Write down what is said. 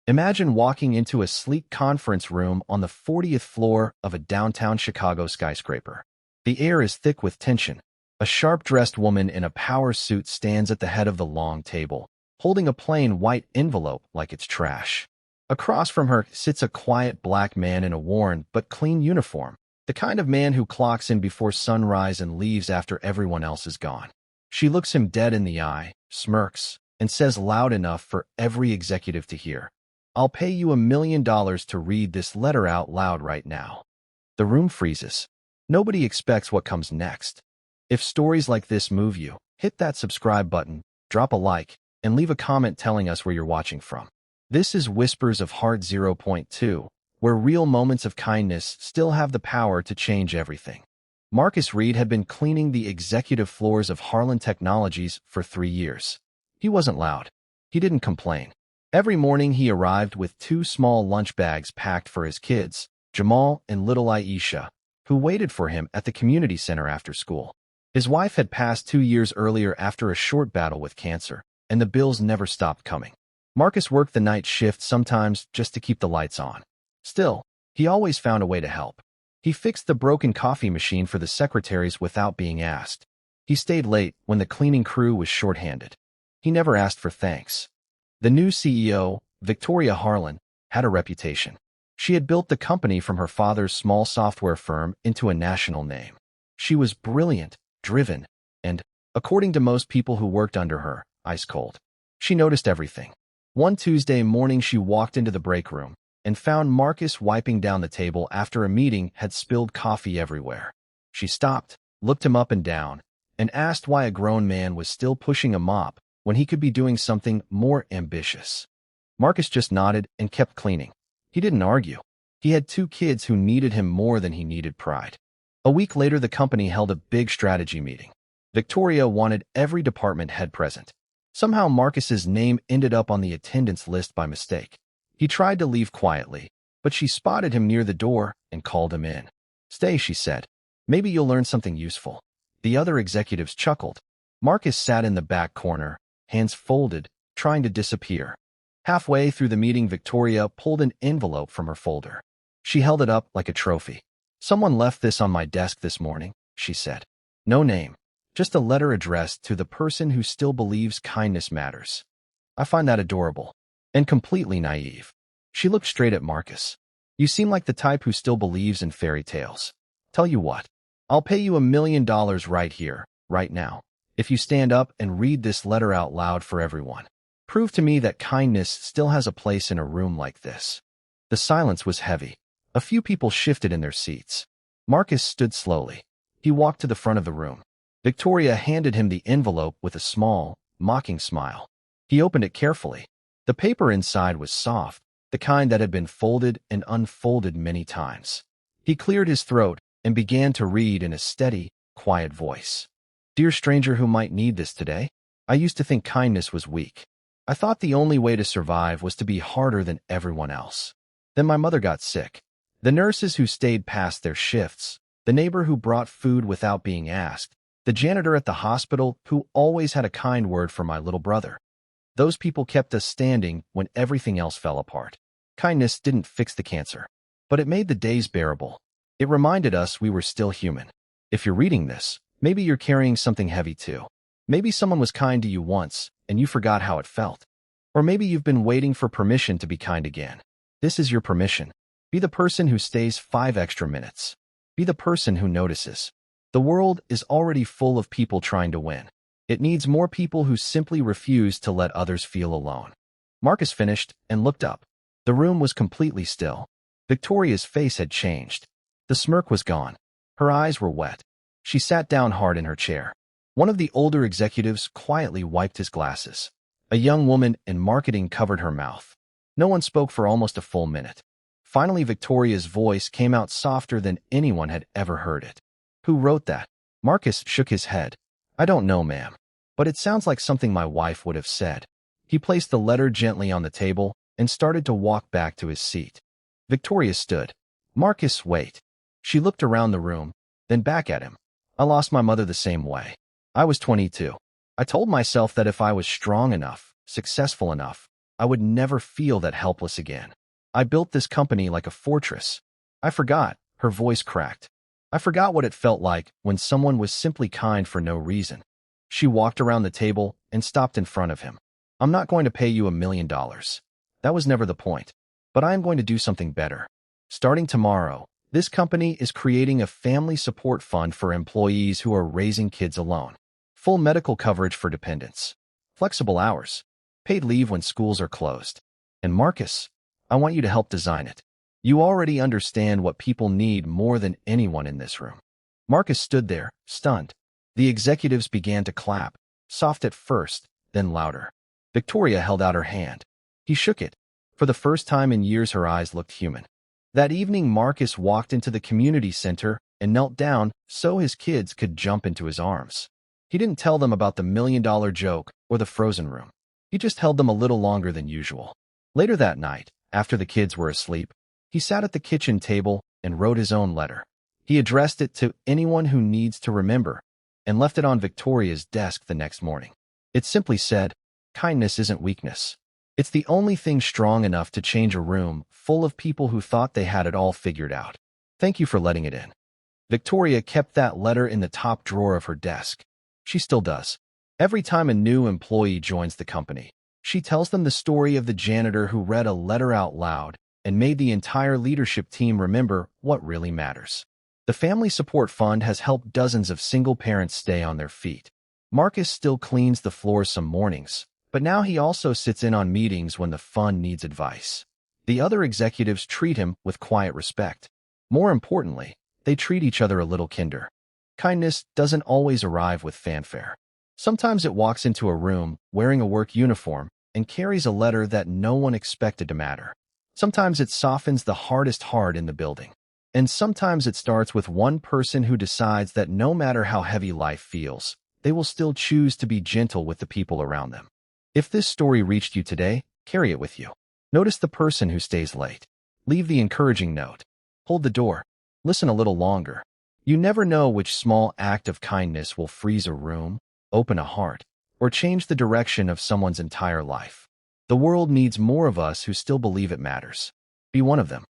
Imagine walking into a sleek conference room on the 40th floor of a downtown Chicago skyscraper. The air is thick with tension. A sharp-dressed woman in a power suit stands at the head of the long table, holding a plain white envelope like it's trash. Across from her sits a quiet black man in a worn but clean uniform, the kind of man who clocks in before sunrise and leaves after everyone else is gone. She looks him dead in the eye, smirks, and says loud enough for every executive to hear, "I'll pay you $1 million to read this letter out loud right now." The room freezes. Nobody expects what comes next. If stories like this move you, hit that subscribe button, drop a like, and leave a comment telling us where you're watching from. This is Whispers of Heart 0.2, where real moments of kindness still have the power to change everything. Marcus Reed had been cleaning the executive floors of Harlan Technologies for 3 years. He wasn't loud. He didn't complain. Every morning he arrived with 2 small lunch bags packed for his kids, Jamal and little Aisha, who waited for him at the community center after school. His wife had passed 2 years earlier after a short battle with cancer, and the bills never stopped coming. Marcus worked the night shift sometimes just to keep the lights on. Still, he always found a way to help. He fixed the broken coffee machine for the secretaries without being asked. He stayed late when the cleaning crew was short-handed. He never asked for thanks. The new CEO, Victoria Harlan, had a reputation. She had built the company from her father's small software firm into a national name. She was brilliant, driven, and, according to most people who worked under her, ice cold. She noticed everything. One Tuesday morning she walked into the break room and found Marcus wiping down the table after a meeting had spilled coffee everywhere. She stopped, looked him up and down, and asked why a grown man was still pushing a mop when he could be doing something more ambitious. Marcus just nodded and kept cleaning. He didn't argue. He had 2 kids who needed him more than he needed pride. A week later, the company held a big strategy meeting. Victoria wanted every department head present. Somehow Marcus's name ended up on the attendance list by mistake. He tried to leave quietly, but she spotted him near the door and called him in. "Stay," she said. "Maybe you'll learn something useful." The other executives chuckled. Marcus sat in the back corner, hands folded, trying to disappear. Halfway through the meeting, Victoria pulled an envelope from her folder. She held it up like a trophy. "Someone left this on my desk this morning," she said. No name. Just a letter addressed to the person who still believes kindness matters. "I find that adorable. And completely naive." She looked straight at Marcus. "You seem like the type who still believes in fairy tales. Tell you what, I'll pay you $1 million right here, right now, if you stand up and read this letter out loud for everyone. Prove to me that kindness still has a place in a room like this." The silence was heavy. A few people shifted in their seats. Marcus stood slowly. He walked to the front of the room. Victoria handed him the envelope with a small, mocking smile. He opened it carefully. The paper inside was soft, the kind that had been folded and unfolded many times. He cleared his throat and began to read in a steady, quiet voice. "Dear stranger who might need this today, I used to think kindness was weak. I thought the only way to survive was to be harder than everyone else. Then my mother got sick. The nurses who stayed past their shifts, the neighbor who brought food without being asked, the janitor at the hospital who always had a kind word for my little brother. Those people kept us standing when everything else fell apart. Kindness didn't fix the cancer, but it made the days bearable. It reminded us we were still human. If you're reading this, maybe you're carrying something heavy too. Maybe someone was kind to you once, and you forgot how it felt. Or maybe you've been waiting for permission to be kind again. This is your permission. Be the person who stays 5 extra minutes. Be the person who notices. The world is already full of people trying to win. It needs more people who simply refuse to let others feel alone." Marcus finished and looked up. The room was completely still. Victoria's face had changed. The smirk was gone. Her eyes were wet. She sat down hard in her chair. One of the older executives quietly wiped his glasses. A young woman in marketing covered her mouth. No one spoke for almost a full minute. Finally, Victoria's voice came out softer than anyone had ever heard it. "Who wrote that?" Marcus shook his head. "I don't know, ma'am. But it sounds like something my wife would have said." He placed the letter gently on the table and started to walk back to his seat. Victoria stood. "Marcus, wait." She looked around the room, then back at him. "I lost my mother the same way. I was 22. I told myself that if I was strong enough, successful enough, I would never feel that helpless again. I built this company like a fortress. I forgot, her voice cracked. I forgot what it felt like when someone was simply kind for no reason. She walked around the table and stopped in front of him. I'm not going to pay you $1 million. That was never the point. But I am going to do something better. Starting tomorrow, this company is creating a family support fund for employees who are raising kids alone. Full medical coverage for dependents. Flexible hours. Paid leave when schools are closed. And Marcus, I want you to help design it. You already understand what people need more than anyone in this room. Marcus stood there, stunned. The executives began to clap, soft at first, then louder. Victoria held out her hand. He shook it. For the first time in years, her eyes looked human. That evening, Marcus walked into the community center and knelt down so his kids could jump into his arms. He didn't tell them about the $1 million joke or the frozen room. He just held them a little longer than usual. Later that night, after the kids were asleep, he sat at the kitchen table and wrote his own letter. He addressed it to anyone who needs to remember and left it on Victoria's desk the next morning. It simply said, "Kindness isn't weakness. It's the only thing strong enough to change a room full of people who thought they had it all figured out. Thank you for letting it in." Victoria kept that letter in the top drawer of her desk. She still does. Every time a new employee joins the company, she tells them the story of the janitor who read a letter out loud and made the entire leadership team remember what really matters. The Family Support Fund has helped dozens of single parents stay on their feet. Marcus still cleans the floors some mornings, but now he also sits in on meetings when the fund needs advice. The other executives treat him with quiet respect. More importantly, they treat each other a little kinder. Kindness doesn't always arrive with fanfare. Sometimes it walks into a room wearing a work uniform and carries a letter that no one expected to matter. Sometimes it softens the hardest heart in the building. And sometimes it starts with one person who decides that no matter how heavy life feels, they will still choose to be gentle with the people around them. If this story reached you today, carry it with you. Notice the person who stays late. Leave the encouraging note. Hold the door. Listen a little longer. You never know which small act of kindness will freeze a room, open a heart, or change the direction of someone's entire life. The world needs more of us who still believe it matters. Be one of them.